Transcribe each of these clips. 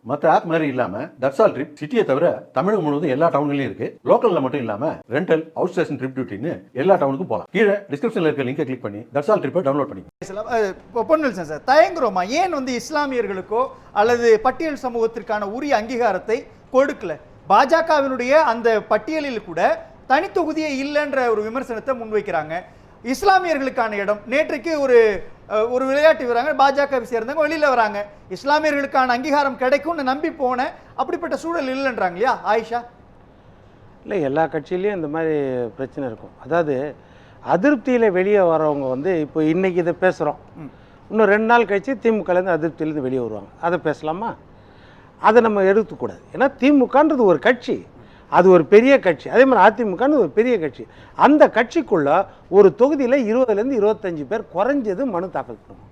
மற்ற ஆப் மாதிரி இல்லாம தட்சால் ட்ரிப் சிட்டியை தவிர தமிழகம் முழுவதும் எல்லா டவுன்லயும் இருக்கு. லோக்கல்ல மட்டும் இல்லாம ரெண்டல், அவுட் ஸ்டேஷன் ட்ரிப் டியூட்டின்னு எல்லா டவுனுக்கும் போகலாம். கீழே டிஸ்கிரிப்ஷன்ல இருக்க லிங்கை கிளிக் பண்ணி தட்சால் ட்ரிப்பை டவுன்லோட் பண்ணி பொன்னில்சன் சார், தயங்குறோமா ஏன் இஸ்லாமியர்களுக்கோ அல்லது பட்டியல் சமூகத்திற்கான உரிய அங்கீகாரத்தை கொடுக்கல? பாஜகவினுடைய அந்த பட்டியலில் கூட தனித்தொகுதியே இல்லைன்ற ஒரு விமர்சனத்தை முன்வைக்கிறாங்க. இஸ்லாமியர்களுக்கான இடம், நேற்றைக்கு ஒரு விளையாட்டு வீராங்க பாஜகவை சேர்ந்தவங்க வெளியில வராங்க, இஸ்லாமியர்களுக்கான அங்கீகாரம் கிடைக்கும்னு நம்பி போன அப்படிப்பட்ட சூழல் இல்லைன்றாங்க இல்லையா ஆயிஷா? இல்லை, எல்லா கட்சியிலையும் இந்த மாதிரி பிரச்சனை இருக்கும். அதாவது அதிருப்தியில் வெளியே வரவங்க இப்போ இன்னைக்கு இதை பேசுகிறோம், இன்னும் 2 நாள் கழிச்சு திமுகலேருந்து அதிருப்தியிலேருந்து வெளியே வருவாங்க. அதை பேசலாமா? அதை நம்ம எடுத்துக்கூடாது. ஏன்னா திமுகன்றது ஒரு கட்சி, அது ஒரு பெரிய கட்சி. அதே மாதிரி அதிமுகன்னு ஒரு பெரிய கட்சி. அந்த கட்சிக்குள்ள ஒரு தொகுதியில் 20லேருந்து 25 பேர் குறைஞ்சது மனு தாக்கல் பண்ணணும்.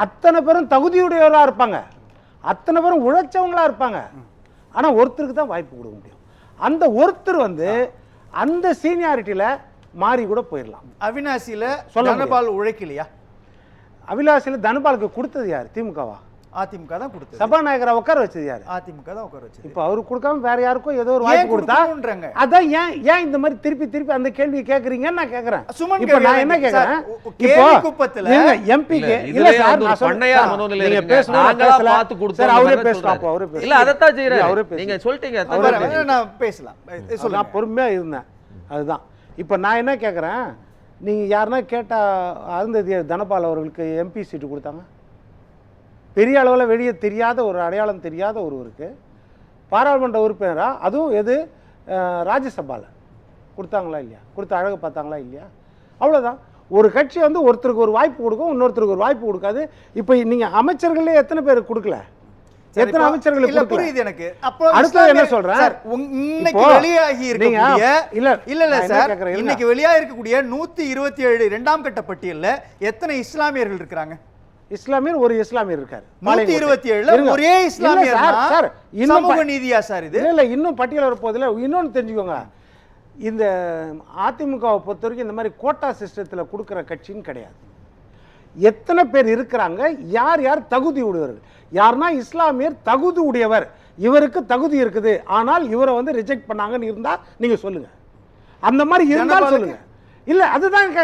அத்தனை பேரும் தகுதியுடையவராக இருப்பாங்க, அத்தனை பேரும் உழைச்சவங்களா இருப்பாங்க. ஆனால் ஒருத்தருக்கு தான் வாய்ப்பு கொடுக்க முடியும். அந்த ஒருத்தர் அந்த சீனியாரிட்டியில் மாறி கூட போயிடலாம். அவினாசியில் தனபால் உழைக்கலையா? அவினாசியில் தனபாலுக்கு கொடுத்தது யார்? திமுகவா? அதிமுக தான் கொடுத்தது. சபாநாயகரை உட்கார வச்சது யாரு? அதிமுக தான் உட்கார வச்சது. இப்போ அவருக்கு கொடுக்காம வேற யாருக்கும் ஏதோ ஒரு வாய்ப்பு கொடுத்தாங்க. அதான் ஏன் இந்த மாதிரி திருப்பி அந்த கேள்வியை கேக்குறீங்கன்னு நான் கேக்குறேன். இப்போ நான் என்ன கேக்குறேன், இப்போ குப்பத்துல எம்பிக்கு இல்ல சார், நான் பண்ணையார் மனோநிலை நீங்க பேசுறீங்க, நாங்களா பார்த்து கொடுத்தோம். சார் அவரே பேசலாம், அப்போ அவரே பேசலாம். இல்ல அத தான் செய்யறாரு, அவரே பேச. நீங்க சொல்லிட்டீங்க, நான் பேசலாம். நான் பொறுமையா இருந்தேன். அதுதான் இப்போ நான் என்ன கேக்குறேன், நீங்க யாருன்னா கேட்டா அருந்ததி தனபால் அவர்களுக்கு எம்பி சீட்டு கொடுத்தாங்க. பெரிய அளவில் வெளியே தெரியாத ஒரு அடையாளம் தெரியாத ஒருவருக்கு பாராளுமன்ற உறுப்பினராக, அதுவும் எது ராஜ்யசபாவில் கொடுத்தாங்களா இல்லையா? கொடுத்த அழகு பார்த்தாங்களா இல்லையா? அவ்வளோதான். ஒரு கட்சி ஒருத்தருக்கு ஒரு வாய்ப்பு கொடுக்கும், இன்னொருத்தருக்கு ஒரு வாய்ப்பு கொடுக்காது. இப்போ நீங்கள் அமைச்சர்களே எத்தனை பேருக்கு கொடுக்கல? எத்தனை அமைச்சர்களுக்கு புரியுது எனக்கு. அப்போ அடுத்து என்ன சொல்றேன், இன்னைக்கு வெளியாகி இருக்கக்கூடிய இல்ல சார், இன்னைக்கு வெளியாகி இருக்கக்கூடிய 127 2ஆம் கட்ட பட்டியல்ல எத்தனை இஸ்லாமியர்கள் இருக்கிறாங்க? இஸ்லாமியர் ஒரு இஸ்லாமியர் இருக்காரு. 127 ஒரே இஸ்லாமியர் சார். சமூக நீதியா சார் இது? இல்ல, இன்னும் பட்டியல் வரப்போதில்லை. இன்னொன்னு தெரிஞ்சுக்கோங்க, இந்த அதிமுகவை பொறுத்த வரைக்கும் இந்த மாதிரி கோட்டா சிஸ்டத்தில் கொடுக்குற கட்சின்னு கிடையாது. எத்தனை பேர் இருக்கிறாங்க, யார் யார் தகுதி உடையவர்கள், யாருன்னா இஸ்லாமியர் தகுதி உடையவர், இவருக்கு தகுதி இருக்குது, ஆனால் இவரை ரிஜெக்ட் பண்ணாங்கன்னு இருந்தா நீங்க சொல்லுங்க. அந்த மாதிரி இருந்தால் சொல்லுங்க. இல்ல, அதுதான்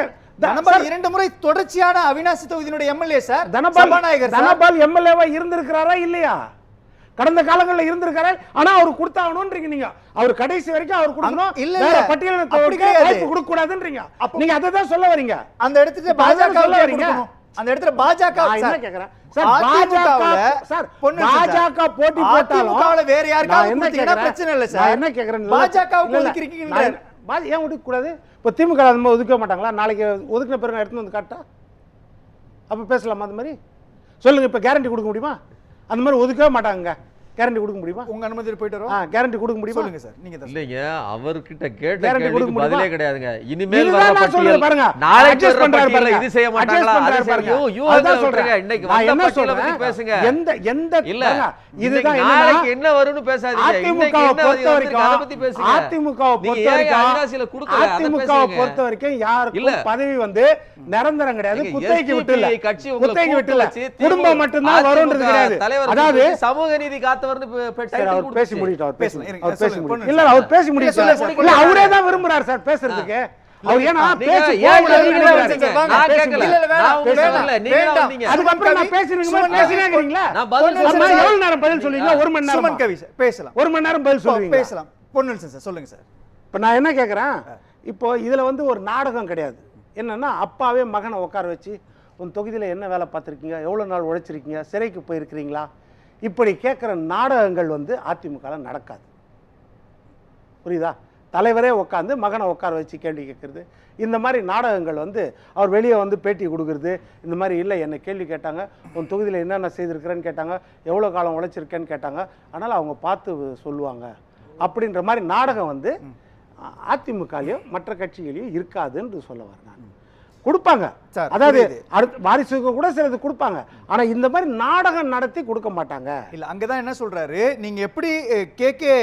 தனபால் 2 முறை தொடர்ச்சியான அவினாசி தொகுதியினுடைய எம்எல்ஏ சார். தனபால் எம்எல்ஏவா இருந்திருக்கிறாரா இல்லையா? கடந்த காலங்களில் இருந்திருக்காரு. ஆனா அவர் கொடுத்தாகணும்ன்றீங்க நீங்க. அவர் கடைசி வரைக்கும் அவர் கொடுக்கணும், இல்ல பட்டியலில் வாய்ப்பு கொடுக்க கூடாதுன்றீங்க. நீங்க அதை தான் சொல்ல வரீங்க. அந்த இடத்துல பாஜக சொல்ல வரீங்க. அந்த இடத்துல பாஜக என்ன கேக்குறேன் சார், பாஜக போட்டி போட்டாலும் வேற யாருக்காவது என்ன பிரச்சனை இல்ல சார். என்ன கேக்குறேன், பாஜக ஒதுக்கிருக்கீங்க, ஏன் ஒதுக்க கூடாது? இப்போ திமுக அது மாதிரி ஒதுக்க மாட்டாங்களா? நாளைக்கு ஒதுக்கின பிறகு எடுத்துன்னு காட்டா அப்போ பேசலாமா? அது மாதிரி சொல்லுங்க. இப்போ கேரண்டி கொடுக்க முடியுமா? அந்த மாதிரி ஒதுக்கவே மாட்டாங்க. கேரண்டி கொடுக்க முடியுமா? உங்க அனுமதி போயிட்டு வரோம். கேரண்டி கொடுக்க முடியுமா? சொல்லுங்க சார். நீங்க இல்லைங்க, அவர்கிட்ட கேட்ட கேள்விக்கு பதிலே கிடையாதுங்க. இனிமேல் வர பட்டியல் பாருங்க, நாளைக்கு வர பட்டியல் இது செய்ய மாட்டாங்களா? அது பாருங்க. அதான் சொல்றேன். இன்னைக்கு வந்த பட்டியலை பத்தி பேசுங்க. எந்த இல்ல, இதுதான் நாளைக்கு என்ன வரும்னு பேசாதீங்க. இன்னைக்கு என்ன வருது அத பத்தி பேசுங்க. அதிமுகவை பொறுத்த வரைக்கும் யாருக்கு பதவி நிரந்தரம் கிடையாது. குத்தகைக்கு விட்டு இல்ல, கட்சி குத்தகைக்கு விட்டு இல்ல, குடும்பம் மட்டும் தான் வரும்ன்றது கிடையாது. அதாவது சமூக நீதி காத்து பேசி முடிட்டார். இல்ல, அவர் பேசி முடிட்டார். இல்ல, அவரே தான் விரும்புறார் சார் பேசுறதுக்கு. அவர் ஏனா பேசி நான் கேக்கல, நான் உங்கள நீங்க வந்தீங்க, அதுக்கு அப்புறம் நான் பேசினீங்களா? நான் பதில் சொல்றேன். எவ்வளவு நேரம் பதில் சொல்றீங்க? 1 மணி நேரம். சுமன் கவி பேசலாம். 1 மணி நேரம் பதில் சொல்றீங்க. பேசலாம். பொன்னில்சன் சார் சொல்லுங்க சார். இப்போ நான் என்ன கேக்குறேன், இப்போ இதுல ஒரு நாடகம் கிடையாது. என்னன்னா, அப்பாவே மகனை உட்கார வச்சு உன் தொகுதியில என்ன வேலை பார்த்திருக்கீங்க, எவ்வளவு நாள் உழைச்சிருக்கீங்க, சிறைக்கு போயிருக்கிறீங்களா, இப்படி கேட்குற நாடகங்கள் அதிமுகவில் நடக்காது. புரியுதா? தலைவரே உட்காந்து மகனை உட்கார வச்சு கேள்வி கேட்குறது, இந்த மாதிரி நாடகங்கள் அவர் வெளியே பேட்டி கொடுக்குறது. இந்த மாதிரி இல்லை, என்னை கேள்வி கேட்டாங்க, உன் தொகுதியில் என்னென்ன செய்திருக்கிறேன்னு கேட்டாங்க, எவ்வளோ காலம் உழைச்சிருக்கேன்னு கேட்டாங்க, அதனால் அவங்க பார்த்து சொல்லுவாங்க அப்படின்ற மாதிரி நாடகம் அதிமுகலையும் மற்ற கட்சிகளையும் இருக்காதுன்னு சொல்ல வரேன் நான். கொடுப்பாங்க, அதாவது வாரிசுக்கு கூட சிலது கொடுப்பாங்க, ஆனா இந்த மாதிரி நாடகம் நடத்தி கொடுக்க மாட்டாங்க. இல்ல, அங்கதான் என்ன சொல்றாரு, நீங்க எப்படி கே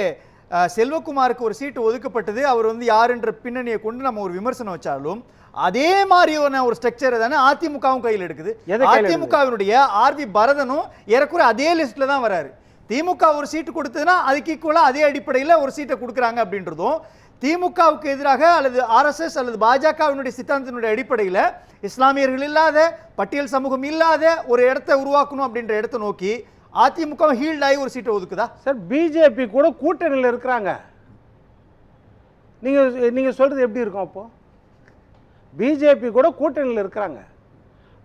செல்வகுமாருக்கு ஒரு சீட்டு ஒதுக்கப்பட்டது, அவர் யாருன்ற பின்னணியை கொண்டு நம்ம ஒரு விமர்சனம் வச்சாலும் அதே மாதிரியான ஒரு ஸ்ட்ரக்சர் தானே அதிமுகவும் கையில் எடுக்குது. அதிமுகவினுடைய ஆர்வி பரதனும் ஏறக்குறை அதே லிஸ்ட்ல தான் வராரு. திமுக ஒரு சீட்டு கொடுத்ததுன்னா அதுக்கு ஈக்குவலா அதே அடிப்படையில் ஒரு சீட்டை கொடுக்குறாங்க அப்படின்றதும், திமுகவுக்கு எதிராக அல்லது ஆர்எஸ்எஸ் அல்லது பாஜகவினுடைய சித்தாந்தத்தினுடைய அடிப்படையில் இஸ்லாமியர்கள் இல்லாத, பட்டியல் சமூகம் இல்லாத ஒரு இடத்தை உருவாக்கணும் அப்படின்ற இடத்தை நோக்கி அதிமுக ஹீல்ட் ஆகி ஒரு சீட்டை ஒதுக்குதா? சார் பிஜேபி கூட கூட்டணியில் இருக்கிறாங்க. நீங்க சொல்றது எப்படி இருக்கும்? அப்போ பிஜேபி கூட கூட்டணியில் இருக்கிறாங்க,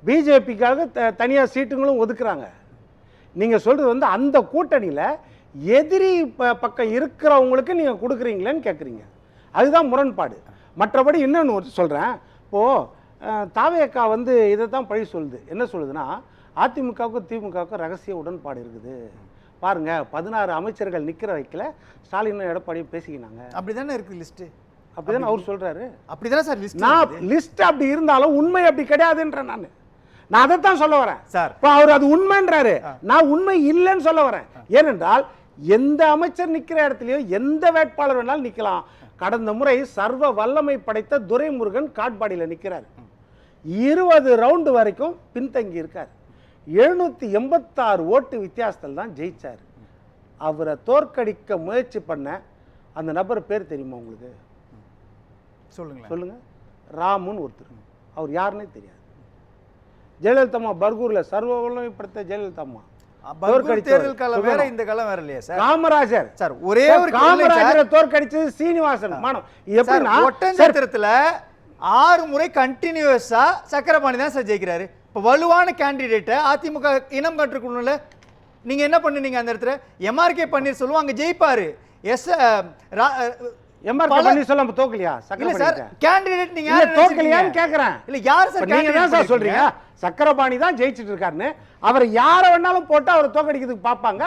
பிஜேபிக்காக தனியாக சீட்டுங்களும் ஒதுக்குறாங்க. நீங்க சொல்றது வந்து அந்த கூட்டணியில் எதிரி பக்கம் இருக்கிறவங்களுக்கு நீங்க கொடுக்குறீங்களேன்னு கேட்குறீங்க. அதுதான் முரண்பாடு. மற்றபடி இன்னொன்று சொல்றேன். இப்போ தாவேக்கா வந்து இதை தான் பழி சொல்லுது. என்ன சொல்லுதுன்னா, அதிமுகவுக்கும் திமுகவுக்கும் ரகசிய உடன்பாடு இருக்குது பாருங்க, 16 அமைச்சர்கள் நிற்கிற வைக்கல, ஸ்டாலினும் எடப்பாடியும் பேசிக்கினாங்க. அப்படிதானே இருக்கு லிஸ்ட். அப்படிதானே அவர் சொல்றாரு. அப்படிதானே சார் லிஸ்ட். நான் லிஸ்ட் அப்படி இருந்தாலும் உண்மை அப்படி கிடையாதுன்ற நான் அதைத்தான் சொல்ல வரேன் சார். இப்போ அவர் அது உண்மைன்றாரு, நான் உண்மை இல்லைன்னு சொல்ல வரேன். ஏனென்றால் எந்த அமைச்சர் நிற்கிற இடத்துலயோ எந்த வேட்பாளர் வேணாலும் நிற்கலாம். கடந்த முறை சர்வ வல்லமை படைத்த துரைமுருகன் காட்பாடியில் நிற்கிறார். 20 ரவுண்டு வரைக்கும் பின்தங்கி இருக்கார். 786 ஓட்டு வித்தியாசத்தில் தான் ஜெயிச்சார். அவரை தோற்கடிக்க முயற்சி பண்ண அந்த நபர் பேர் தெரியுமா உங்களுக்கு? சொல்லுங்க. ராமுன்னு ஒருத்தர். அவர் யாருன்னே தெரியாது. ஜெயலலிதா அம்மா பர்கூர்ல சர்வ வல்லமைப்படுத்த ஜெயலலிதா அம்மா தேர்தல் காலம் வேற, இந்த காலம் வேற இல்லையா சார்? காமராஜர் சார் ஒரே ஒரு காமராஜரை தோற்கடிச்சது சீனிவாசன். எப்படின்னா ஒட்டன்சத்திரத்துல 6 முறை கண்டினியூஸா சக்கரபாணி தான் சார் ஜெயிக்கிறாரு. இப்போ வலுவான கேண்டிடேட்டை அதிமுக இனம் கற்றுக்கணும்ல. நீங்க என்ன பண்ணுனீங்க அந்த இடத்துல? எம்ஆர்கே பன்னீர்செல்வம் அங்க ஜெயிப்பாரு. எம்ஆர்கே பன்னீர்செல்வம் தோக்கலையா? இல்ல சார், கேண்டிடேட் நீங்க யார் தோக்கலையான்னு கேக்குறேன். இல்ல யார் சார் நீங்க தான் சார் சொல்றீங்க சக்கரபாணி தான் ஜெயிச்சிட்டு இருக்காருன்னு. அவரை யாரை வேணாலும் போட்டு அவரை தோக்கடிக்கிறதுக்கு பார்ப்பாங்க.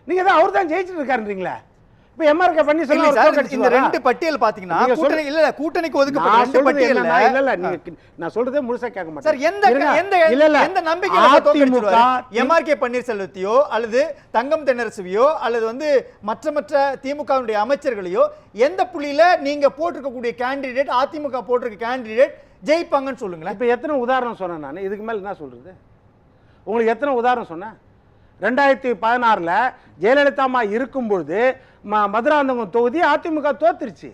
நீங்க தான் அவர் தான் ஜெயிச்சிட்டு இருக்காருன்றீங்களா? இப்ப எம்ஆர்கே பன்னீர்செல்வம் இந்த ரெண்டு பட்டியல் பாத்தீங்கன்னா கூட்டணிக்கு ஒதுக்கப்பட்ட ரெண்டு பட்டியல் இல்ல நான் சொல்றதே முழுசா கேட்க மாட்டேன் சார். எந்த நம்பிக்கையில தோக்கடிச்சிருவாரு? எம்ஆர்கே பன்னீர்செல்வத்தையோ அல்லது தங்கம் தென்னரசுவையோ அல்லது வந்து மற்ற திமுகவுடைய அமைச்சர்களையோ எந்த புள்ளியில நீங்க போட்டிருக்கக்கூடிய கேண்டிடேட், அதிமுக போட்டிருக்க கேண்டிடேட் ஜெயிப்பாங்கன்னு சொல்லுங்களேன். இப்ப எத்தனை உதாரணம் சொன்னேன் நான்? இதுக்கு மேல என்ன சொல்றது? உங்களுக்கு எத்தனை உதாரணம் சொன்னேன்? 2016 ஜெயலலிதா அம்மா இருக்கும் பொழுது மதுராந்தகம் தொகுதி அதிமுக தோத்துருச்சு.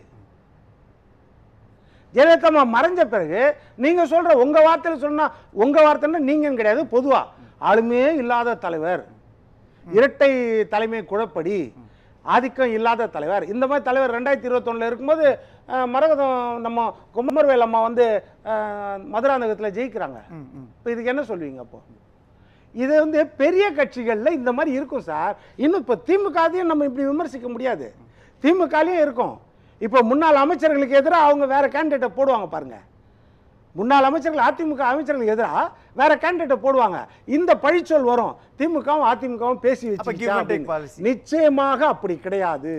ஜெயலலிதா அம்மா மறைஞ்ச பிறகு நீங்க சொல்ற உங்க வார்த்தையில் சொன்னா, உங்க வார்த்தைன்னா நீங்க கிடையாது, பொதுவா ஆளுமே இல்லாத தலைவர், இரட்டை தலைமை குழப்படி, ஆதிக்கம் இல்லாத தலைவர், இந்த மாதிரி தலைவர் 2021 இருக்கும்போது மரகதம் நம்ம குமரவேல் அம்மா வந்து மதுராந்தகத்தில் ஜெயிக்கிறாங்க. இப்போ இதுக்கு என்ன சொல்லுவீங்க? அப்போ இது வந்து பெரிய கட்சிகளில் இந்த மாதிரி இருக்கும் சார். இன்னும் இப்போ திமுகவையும் நம்ம இப்படி விமர்சிக்க முடியாது. திமுகலையும் இருக்கும். இப்போ முன்னாள் அமைச்சர்களுக்கு எதிராக அவங்க வேற கேண்டிடேட்டை போடுவாங்க பாருங்க. முன்னாள் அமைச்சர்கள் அதிமுக அமைச்சர்களுக்கு எதிராக வேற கேண்டிடேட்டை போடுவாங்க. இந்த பழிச்சொல் வரும். திமுகவும் அதிமுகவும் பேசி வச்சு நிச்சயமாக அப்படி கிடையாது.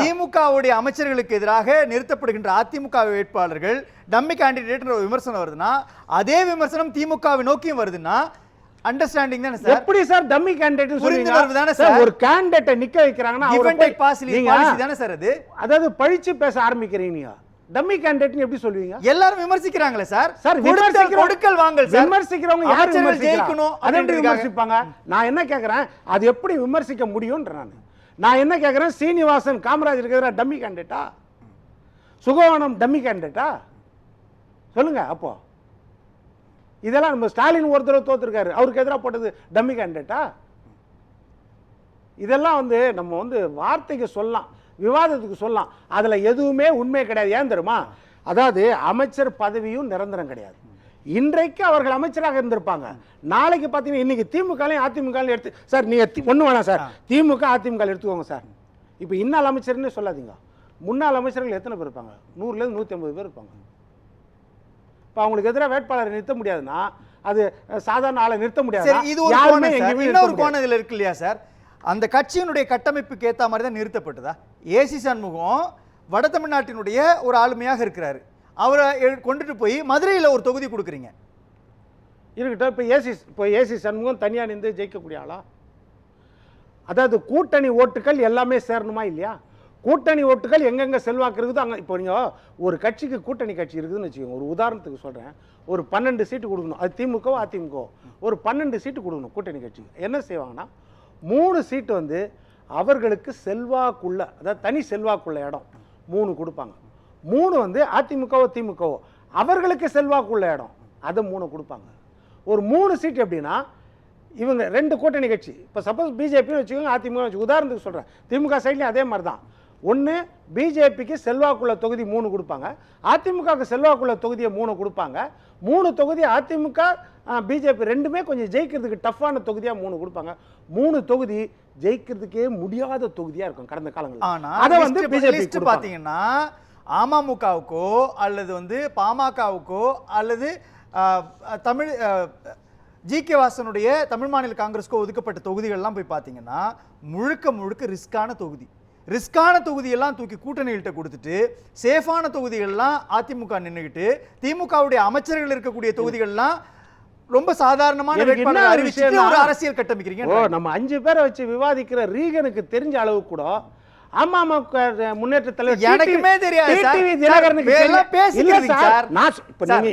திமுகவுடைய அமைச்சர்களுக்கு எதிராக நிறுத்தப்படுகின்ற அதிமுக வேட்பாளர்கள் டம்மி கேண்டிடேட் விமர்சனம் வருதுன்னா, அதே விமர்சனம் திமுகவை நோக்கியும் வருதுன்னா அண்டர்ஸ்டாண்டிங் தானே சார்? எப்படி சார் டம்மி கேண்டிடேட் சொல்றீங்க? ஒரு கேண்டிடேட்டை நிக்க வைக்கறாங்கன்னா அவரை பாலிசி தானே சார் அது? அதாவது பழிச்சு பேச ஆரம்பிக்கிறீங்க. டம்மி கேண்டிடேட் எப்படி சொல்வீங்க? எல்லாரும் விமர்சிக்கிறாங்களே சார். சார் கொடுக்கல் வாங்கல் சார். விமர்சிக்கிறவங்க யார் ஜெயிக்கணும் அதை எப்படி விமர்சிப்பாங்க? நான் என்ன கேக்குறேன், அது எப்படி விமர்சிக்க முடியும்ன்ற நான் என்ன கேக்குறேன், சீனிவாசன் காமராஜருக்கு எதிராக டம்மி கேண்டிடேட்டா? சுகவானம் டம்மி கேண்டிடேட்டா? சொல்லுங்க. அப்போ இதெல்லாம் நம்ம ஸ்டாலின் ஒருத்தர் தோத்துருக்காரு, அவருக்கு எதிராக போட்டது டம்மி கேண்டிடேட்டா? இதெல்லாம் வந்து நம்ம வந்து வார்த்தைக்கு சொல்லலாம், விவாதத்துக்கு சொல்லலாம், அதுல எதுவுமே உண்மை கிடையாது. ஏன் தெரியுமா? அதாவது அமைச்சர் பதவியும் நிரந்தரம் கிடையாது. இன்றைக்கு அவர்கள் அமைச்சராக இருந்திருப்பாங்க, நாளைக்கு பார்த்தீங்கன்னா இன்னைக்கு திமுகலையும் அதிமுகலையும் எடுத்து சார் நீங்க ஒண்ணு வேணாம் சார், திமுக அதிமுக எடுத்துக்கோங்க சார். இப்போ இன்னாள் அமைச்சர்னு சொல்லாதீங்க, முன்னாள் அமைச்சர்கள் எத்தனை பேர் இருப்பாங்க? 100லேருந்து 150 பேர் இருப்பாங்க. இப்போ அவங்களுக்கு எதிராக வேட்பாளரை நிறுத்த முடியாதுன்னா அது சாதாரண ஆளை நிறுத்த முடியாது. இன்னொரு கோணம் இதுல இருக்கு இல்லையா சார்? அந்த கட்சியினுடைய கட்டமைப்புக்கு ஏற்ற மாதிரி தான் நிறுத்தப்பட்டதா? ஏசி சண்முகம் வட தமிழ்நாட்டினுடைய ஒரு ஆளுமையாக இருக்கிறாரு, அவரை கொண்டுட்டு போய் மதுரையில் ஒரு தொகுதி கொடுக்குறீங்க. இருக்கட்டும். இப்போ ஏசி சண்முகம் தனியாக நின்று ஜெயிக்கக்கூடிய ஆளா? அதாவது கூட்டணி ஓட்டுகள் எல்லாமே சேரணுமா இல்லையா? கூட்டணி ஓட்டுகள் எங்கெங்க செல்வாக்கு இருக்குதோ அங்கே. இப்போ நீங்கள் ஒரு கட்சிக்கு கூட்டணி கட்சி இருக்குதுன்னு வச்சுக்கோங்க, ஒரு உதாரணத்துக்கு சொல்கிறேன், ஒரு 12 சீட்டு கொடுக்கணும், அது திமுகவோ அதிமுகவோ, ஒரு 12 சீட்டு கொடுக்கணும் கூட்டணி கட்சிக்கு. என்ன செய்வாங்கன்னா 3 சீட்டு வந்து அவர்களுக்கு செல்வாக்குள்ள, அதாவது தனி செல்வாக்குள்ள இடம் 3 கொடுப்பாங்க. 3 வந்து அதிமுகவோ திமுகவோ அவர்களுக்கு செல்வாக்குள்ள இடம், அதை 3 கொடுப்பாங்க. ஒரு 3 சீட்டு எப்படின்னா இவங்க 2 கூட்டணி கட்சி, இப்போ சப்போஸ் பிஜேபின்னு வச்சுக்கோங்க, அதிமுக வச்சு உதாரணத்துக்கு சொல்கிறேன், திமுக சைட்லேயும் அதே மாதிரி தான். ஒன்று பிஜேபிக்கு செல்வாக்குள்ள தொகுதி 3 கொடுப்பாங்க, அதிமுகவுக்கு செல்வாக்குள்ள தொகுதியை 3 கொடுப்பாங்க. 3 தொகுதி அதிமுக பிஜேபி ரெண்டுமே கொஞ்சம் ஜெயிக்கிறதுக்கு டஃப்பான தொகுதியாக 3 கொடுப்பாங்க. 3 தொகுதி ஜெயிக்கிறதுக்கே முடியாத தொகுதியாக இருக்கும் கடந்த காலங்களில். அதை வந்து பிஜேபி பார்த்தீங்கன்னா அமமுகவுக்கோ அல்லது வந்து பாமகவுக்கோ அல்லது தமிழ் ஜி.கே. வாசனுடைய தமிழ் மாநில காங்கிரஸ்க்கோ ஒதுக்கப்பட்ட தொகுதிகள்லாம் போய் பார்த்தீங்கன்னா முழுக்க முழுக்க ரிஸ்கான தொகுதியெல்லாம் தூக்கி கூட்டணிகள்கிட்ட கொடுத்துட்டு சேஃபான தொகுதிகள்லாம் அதிமுக நின்றுக்கிட்டு திமுகவுடைய அமைச்சர்கள் இருக்கக்கூடிய தொகுதிகள்லாம் ரொம்ப சாதாரணமான ஒரு அரசியல் கட்டமைக்கிறீங்க. நம்ம 5 பேரை வச்சு விவாதிக்கிற ரீகனுக்கு தெரிஞ்ச அளவு கூட அமமுக முன்னேற்ற தலைவர் எனக்குமே தெரியாது சார்.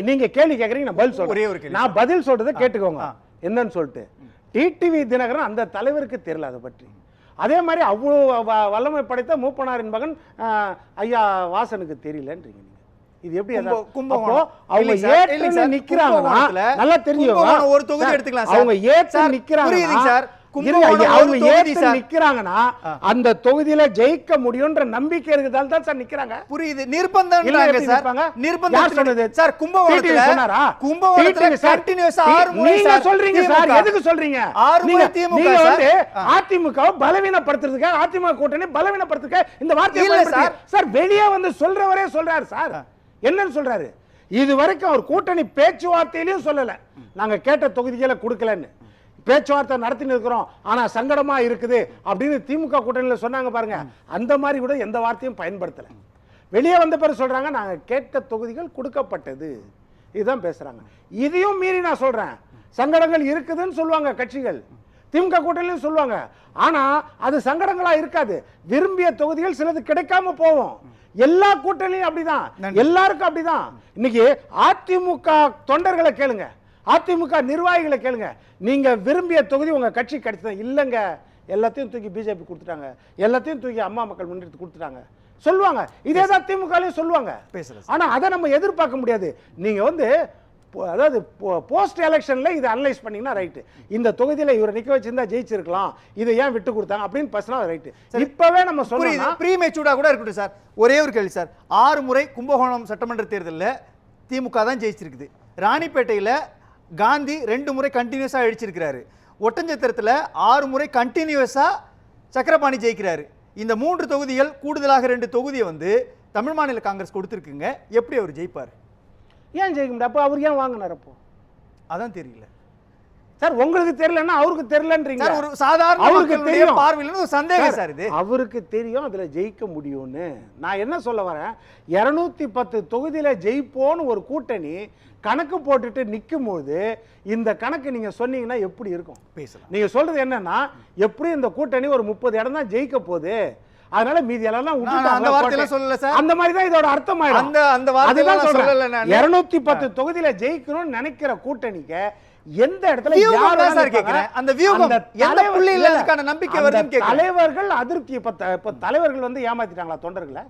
நீங்க கேள்வி கேக்குறீங்க, நான் பதில் சொல்றேன். நான் பதில் சொல்றதை கேட்டுக்கோங்க என்னன்னு சொல்லிட்டு. டிடிவி தினகரன் அந்த தலைவருக்கு தெரியல அதை பற்றி. அதே மாதிரி அவ்வளவு வல்லமை படைத்த மூப்பனாரின் மகன் ஐயா வாசனுக்கு தெரியலன்றீங்க. இது எப்படி அவங்க ஏற்று நிக்கிறாங்கன்னா நல்லா தெரியும். ஒரு தொகுதி எடுத்துக்கலாம், அவங்க ஏற்று நிக்கிறாங்க சார். அந்த தொகுதியில ஜெயிக்க முடியும்ன்ற நம்பிக்கை இருக்குதால தான் சார் நிக்கிறாங்க. புரியுது. நிர்பந்தம்ன்றாங்க சார். நிர்பந்தம் சொன்னது சார். கும்பகோணத்துல கண்டினியூஸா 6 முறை சார் சொல்றீங்க சார். எதுக்கு சொல்றீங்க? 6 முறை திமுக வந்து அதிமுக பலவீனப்படுத்துறதுக்கு, அதிமுக கூட்டணி பலவீனப்படுத்துறதுக்கு இந்த வார்த்தை இல்ல சார். சார் வெளியே வந்து சொல்றவரே சொல்றாரு சார். என்னன்னு சொல்றாரு? இது வரைக்கும் அவர் கூட்டணி பேச்சுவார்த்தையிலையும் சொல்லல நாங்க கேட்ட தொகுதிகளை கொடுக்கலன்னு. பேச்சுவார்த்தை நடத்தின்னு இருக்கிறோம், ஆனா சங்கடமா இருக்குது அப்படின்னு திமுக கூட்டணியில் சொன்னாங்க பாருங்க. அந்த மாதிரி கூட எந்த வார்த்தையும் பயன்படுத்தல. வெளியே வந்த பிறகு சொல்றாங்க நாங்க கேட்ட தொகுதிகள் கொடுக்கப்பட்டது, இதுதான் பேசுறாங்க. இதையும் மீறி நான் சொல்றேன், சங்கடங்கள் இருக்குதுன்னு சொல்லுவாங்க கட்சிகள், திமுக கூட்டணியும் சொல்லுவாங்க. ஆனா அது சங்கடங்களா இருக்காது. விரும்பிய தொகுதிகள் சிலது கிடைக்காம போவோம். எல்லா கூட்டணியும் அப்படிதான், எல்லாருக்கும் அப்படிதான். இன்னைக்கு அதிமுக தொண்டர்களை கேளுங்க, அதிமுக நிர்வாகிகளை கேளுங்க, நீங்க விரும்பிய தொகுதி உங்க கட்சி கிடைச்சது இல்லங்க, எல்லாத்தையும் தூக்கி பிஜேபி கொடுத்துட்டாங்க, எல்லாத்தையும் தூக்கி அம்மா மக்கள் முன்னேற்றி கொடுத்துட்டாங்க சொல்லுவாங்க. இதேதான் திமுகலையும் சொல்லுவாங்க. ஆனா அதை நம்ம எதிர்பார்க்க முடியாது. நீங்க வந்து அதாவது போஸ்ட் எலெக்ஷன்ல இதை அனலைஸ் பண்ணீங்கன்னா ரைட்டு, இந்த தொகுதியில இவரை நிக்க வச்சிருந்தா ஜெயிச்சிருக்கலாம், இதை ஏன் விட்டு கொடுத்தாங்க அப்படின்னு பேசினா ரைட்டு. இப்பவே நம்ம சொல்றோம் ப்ரீமெச்சூர்டா கூட இருக்கட்டும் சார். ஒரே ஒரு கேள்வி சார். 6 முறை கும்பகோணம் சட்டமன்ற தேர்தலில் திமுக தான் ஜெயிச்சிருக்குது. ராணிப்பேட்டையில் காந்தி 2 முறை கண்டினியூஸாக அடிச்சிருக்கிறாரு. ஒட்டஞ்சத்திரத்தில் 6 முறை கண்டினியூஸாக சக்கரபாணி ஜெயிக்கிறாரு. இந்த 3 தொகுதிகள் கூடுதலாக 2 தொகுதியை வந்து தமிழ் மாநில காங்கிரஸ் கொடுத்துருக்குங்க. எப்படி அவர் ஜெயிப்பார்? ஏன் ஜெயிக்க முடியாது? அப்போ அவர் ஏன் வாங்கினார்? அப்போ அதான் தெரியல சார். உங்களுக்கு தெரியலன்னா அவருக்கு தெரியலன்றீங்க. ஒரு சாதாரண அவருக்கு தெரியும் பார்வையில ஒரு சந்தேகம் சார். இது அவருக்கு தெரியும் அதுல ஜெயிக்க முடியும்னு. நான் என்ன சொல்ல வரேன், 210 தொகுதியில ஜெயிப்போன்னு ஒரு கூட்டணி கணக்கு போட்டுட்டு நிற்கும் போது இந்த கணக்கு நீங்க சொன்னீங்கன்னா எப்படி இருக்கும்? பேசலாம். நீங்க சொல்றது என்னன்னா, எப்படி இந்த கூட்டணி ஒரு 30 இடம் தான் ஜெயிக்க போகுது, அதனால மீதி எல்லாம் அந்த வார்த்தையில சொல்லல சார். அந்த மாதிரி தான் இதோட அர்த்தம் ஆயிடும். அந்த வார்த்தையில சொல்லல. நான் 210 தொகுதியில ஜெயிக்கணும்னு நினைக்கிற கூட்டணிக்கு எந்த இடத்துல யார் சார் கேக்குறேன், அந்த வியூகம் எந்த புள்ளியில அதுக்கான நம்பிக்கை வருதுன்னு கேக்குறேன். தலைவர்கள் அதிருப்தி. இப்ப தலைவர்கள் வந்து ஏமாத்திட்டாங்களா தொண்டர்களை?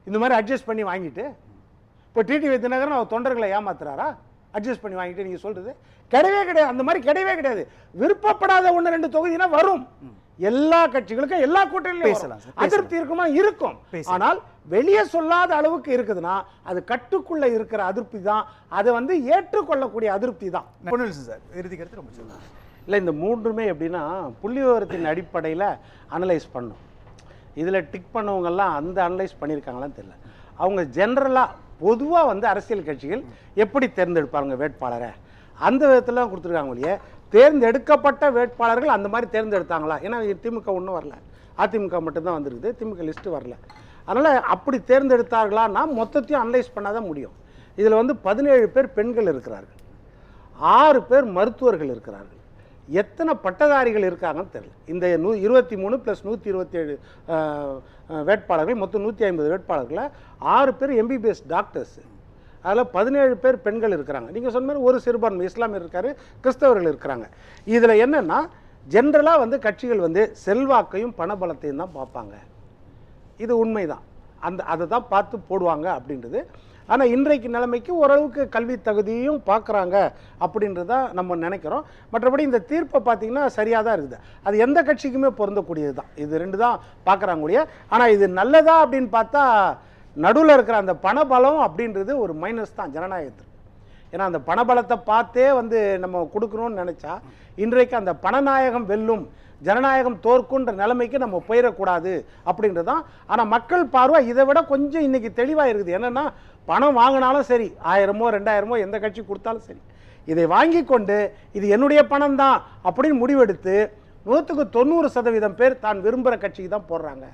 இந்த மாதிரி அட்ஜஸ்ட் பண்ணி வாங்கிட்டு இப்போ டிடிவி தினகரன் அவர் தொண்டர்களை ஏமாத்துறாரா? அட்ஜஸ்ட் பண்ணி வாங்கிட்டு நீங்க சொல்றது கிடையவே கிடையாது. அந்த மாதிரி கிடையவே கிடையாது. விருப்பப்படாத 1-2 தொகுதினா வரும். எல்லா கட்சிகளுக்கும் எல்லா கூட்டணியிலும் அதிருப்தி இருக்குமா? இருக்கும். ஆனால் வெளியே சொல்லாத அளவுக்கு இருக்குதுன்னா அது கட்டுக்குள்ள இருக்கிற அதிருப்தி தான். அதை வந்து ஏற்றுக்கொள்ளக்கூடிய அதிருப்தி தான். இல்லை, இந்த 3மே எப்படின்னா புள்ளிவிவரத்தின் அடிப்படையில் அனலைஸ் பண்ணும். இதில் டிக் பண்ணவங்கெல்லாம் அந்த அனலைஸ் பண்ணியிருக்காங்களான்னு தெரியல. அவங்க ஜென்ரலாக பொதுவாக வந்து அரசியல் கட்சிகள் எப்படி தேர்ந்தெடுப்பாங்க வேட்பாளரை அந்த விதத்தில் தான் கொடுத்துருக்காங்க இல்லையே. தேர்ந்தெடுக்கப்பட்ட வேட்பாளர்கள் அந்த மாதிரி தேர்ந்தெடுத்தாங்களா? ஏன்னா திமுக ஒன்றும் வரல, அதிமுக மட்டும்தான் வந்துருக்குது, திமுக லிஸ்ட்டு வரல. அதனால் அப்படி தேர்ந்தெடுத்தார்களான்னா மொத்தத்தையும் அனலைஸ் பண்ணாதான் முடியும். இதில் வந்து 17 பேர் பெண்கள் இருக்கிறார்கள், 6 பேர் மருத்துவர்கள் இருக்கிறார்கள், எத்தனை பட்டதாரிகள் இருக்காங்கன்னு தெரியல. இந்த 23 + 127 வேட்பாளர்கள், மொத்தம் 150 வேட்பாளர்களில் 6 பேர் MBBS டாக்டர்ஸ், அதில் 17 பேர் பெண்கள் இருக்கிறாங்க. நீங்கள் சொன்ன மாதிரி ஒரு சிறுபான்மை இஸ்லாமியர் இருக்காரு, கிறிஸ்தவர்கள் இருக்கிறாங்க. இதில் என்னென்னா ஜென்ரலாக வந்து கட்சிகள் வந்து செல்வாக்கையும் பணபலத்தையும் தான் பார்ப்பாங்க. இது உண்மைதான். அதை தான் பார்த்து போடுவாங்க அப்படின்றது. ஆனால் இன்றைக்கு நிலைமைக்கு ஓரளவுக்கு கல்வி தகுதியும் பார்க்குறாங்க அப்படின்றது தான் நம்ம நினைக்கிறோம். மற்றபடி இந்த தீர்ப்பை பார்த்திங்கன்னா சரியாக தான் இருக்குது. அது எந்த கட்சிக்குமே பொருந்தக்கூடியது தான். இது 2 தான் பார்க்குறாங்க கூடிய. ஆனால் இது நல்லதா அப்படின்னு பார்த்தா நடுவில் இருக்கிற அந்த பணபலம் அப்படின்றது ஒரு மைனஸ் தான் ஜனநாயகத்துக்கு. ஏன்னா அந்த பணபலத்தை பார்த்தே வந்து நம்ம கொடுக்கணும்னு நினச்சா இன்றைக்கு அந்த பணநாயகம் வெல்லும், ஜனநாயகம் தோற்குன்ற நிலைமைக்கு நம்ம போயிடக்கூடாது அப்படின்றது தான். ஆனால் மக்கள் பார்வை இதை விட கொஞ்சம் இன்றைக்கி தெளிவாக இருக்குது. என்னென்னா பணம் வாங்கினாலும் சரி, 1000மோ 2000மோ எந்த கட்சி கொடுத்தாலும் சரி, இதை வாங்கி கொண்டு இது என்னுடைய பணம் தான் அப்படின்னு முடிவெடுத்து 100% பேர் தான் விரும்புகிற கட்சிக்கு தான் போடுறாங்க.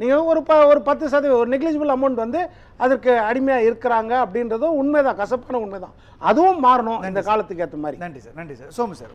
நீங்கள் ஒரு 10% ஒரு நெக்லிஜிபிள் அமௌண்ட் வந்து அதற்கு அடிமையாக இருக்கிறாங்க அப்படின்றதும் உண்மைதான், கசப்பான உண்மைதான். அதுவும் மாறணும் இந்த காலத்துக்கு ஏற்ற மாதிரி. நன்றி சார். சோமு சார்.